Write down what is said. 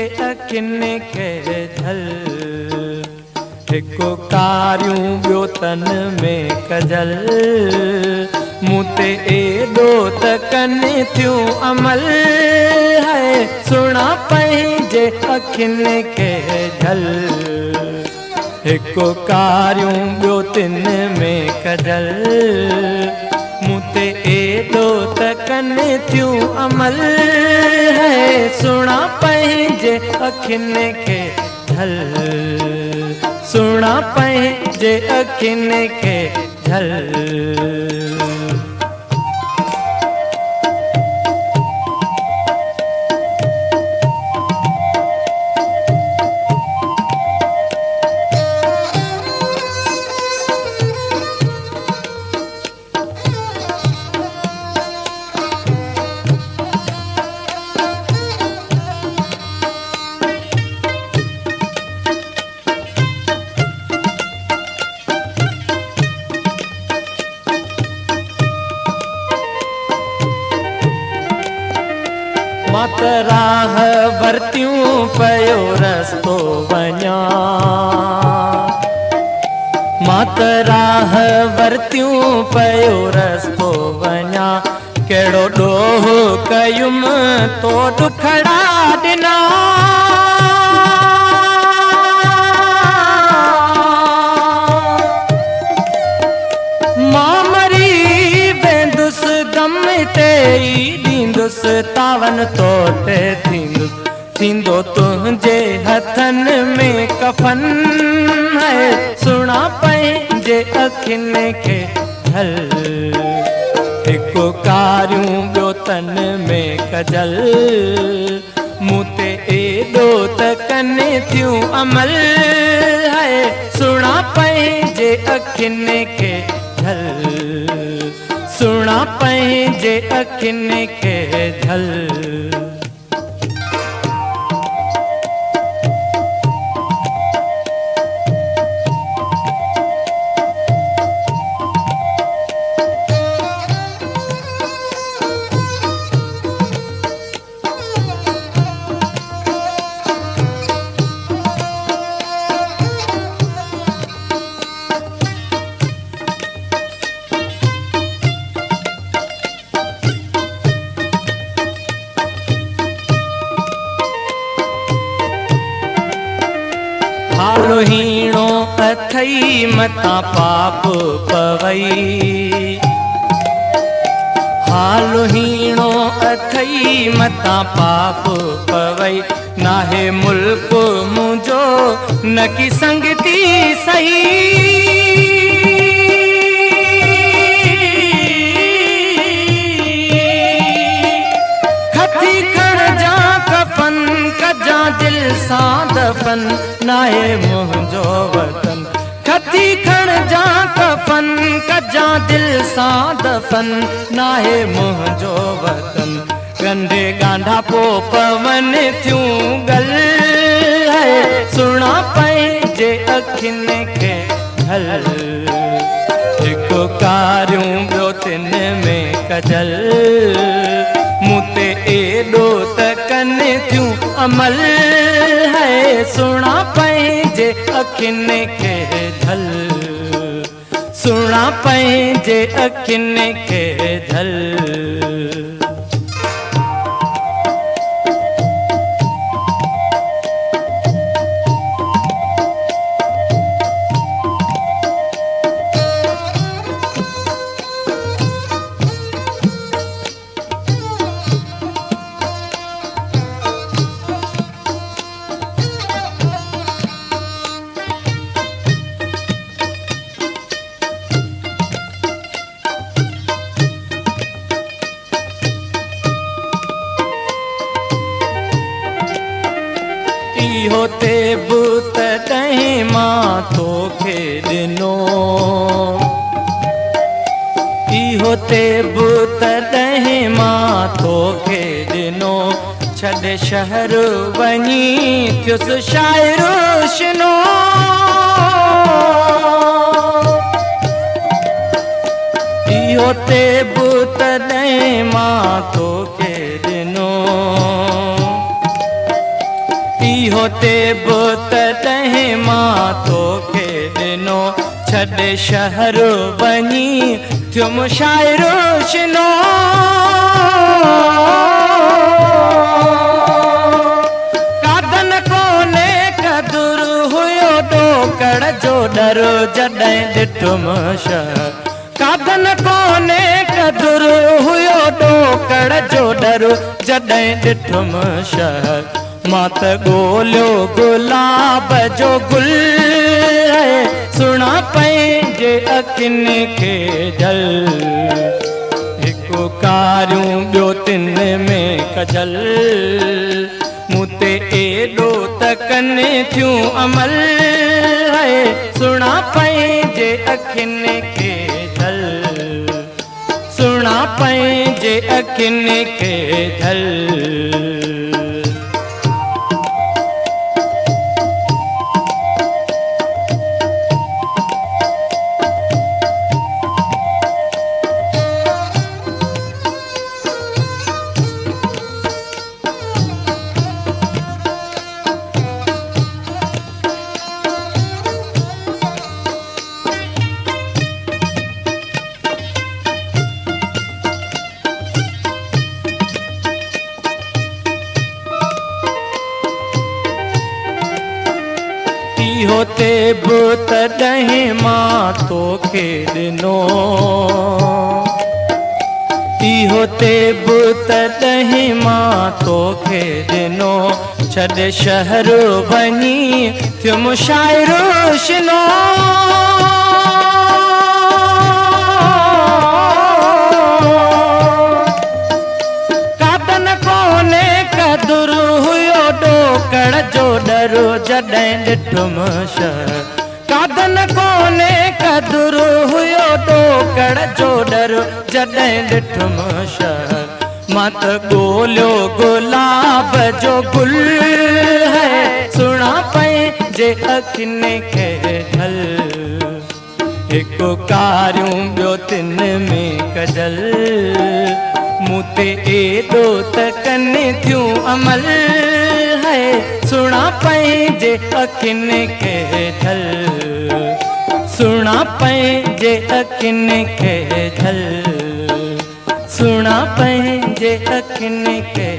अखियुनि खे झल हिकु कारियूं ॿियो तन में कजल मूं ते एॾो त कनि थियूं अमल है सुणा पंहिंजे अखियुनि खे झल हिकु कारियूं ॿियो तिन में कजल मूं ते एॾो त कनि थियूं अमल है सुणा पंहिंजे अखियुनि खे झल सुणा पंहिंजे अखियुनि खे झल मां त राह वरतियूं पयो रस्तो वञा मां त राह वरतियूं पयो रस्तो वञा कहिड़ो ॾोह कयुमि तो ॾुखड़ा ॾिना मां मरी वेंदुसि गम ते ॾींदुसि तावन तो ते थींदो तुंहिंजे हथनि में कफन है सुणा पंहिंजे अखियुनि खे झल हिकु कारियूं ॿियो तन में कजल मूं ते एॾो त कनि थियूं अमल है सुणा पंहिंजे अखियुनि खे झल सुणा पंहिंजे अखियुनि खे झल हालो हीणो अथई मता पाप पवई हालो हीणो अथई मता पाप पवई नाहे मुल्क मुंहिंजो न की संगती सही खती खण जा कफन कजा दिल सां दफन नाहे मुंहिंजो वतन खती खण जा कफन कजा दिल सां दफन नाहे मुंहिंजो वतन कंडे गांढा पो पवन थियूं गल है सुणा पंहिंजे अखियुनि खे झल हिकु कारियूं ॿियो तिन में कजल मूं ते एॾो त कनि थियूं अमल है सुणा पंहिंजे अखियुनि खे झल सुणा पंहिंजे अखियुनि खे झल इहो ते बुत तॾहिं मां तोखे ॾिनो इहो ते बुत तॾहिं मां तोखे ॾिनो छॾे शहर वञी थियुसि शाइर शिनो इहो ते बुत तॾहिं मां तोखे ॾिनो इहो ते तॾहिं मां तोखे ॾिनो छॾे शहर वञी थियो मुशाइरो शिनो कादन कोने कदुर हुयो ॾोकड़ जो डर जॾहिं ॾिठुमि शहर कादन कोने कदुर हुयो ॾोकड़ जो डर जॾहिं ॾिठुमि शहर मां त ॻोल्हियो गुलाब जो गुल सुणा पंहिंजे अखियुनि खे जल हिकु कारियूं ॿियो तिन में कजल मूं ते एॾो त कनि थियूं अमल सुणा पंहिंजे अखियुनि खे जल सुणा पंहिंजे अखियुनि खे जल इहो ते तॾहिं मां तोखे ॾिनो इहो ते तॾहिं मां तोखे ॾिनो छॾे शहर वञी थियो मुशाइरो शिनो कादन कोने कदुर हुयो ॾोकड़ जो डर जॾहिं ॾिठुमि शहर कादन कोने कदुर हुयो ॾोकड़ जो डर जॾहिं ॾिठुमि शहर मां त ॻोल्हियो गुलाब जो गुल सुणा पंहिंजे अखियुनि खे ढल हिकु कारियूं ॿियो तिन में कजल मूं ते एॾो त कनि थियूं अमल सुणा पंहिंजे अखियुनि खे ढल सुणा पंहिंजे अखियुनि खे ढल सुणा पंहिंजे अखियुनि खे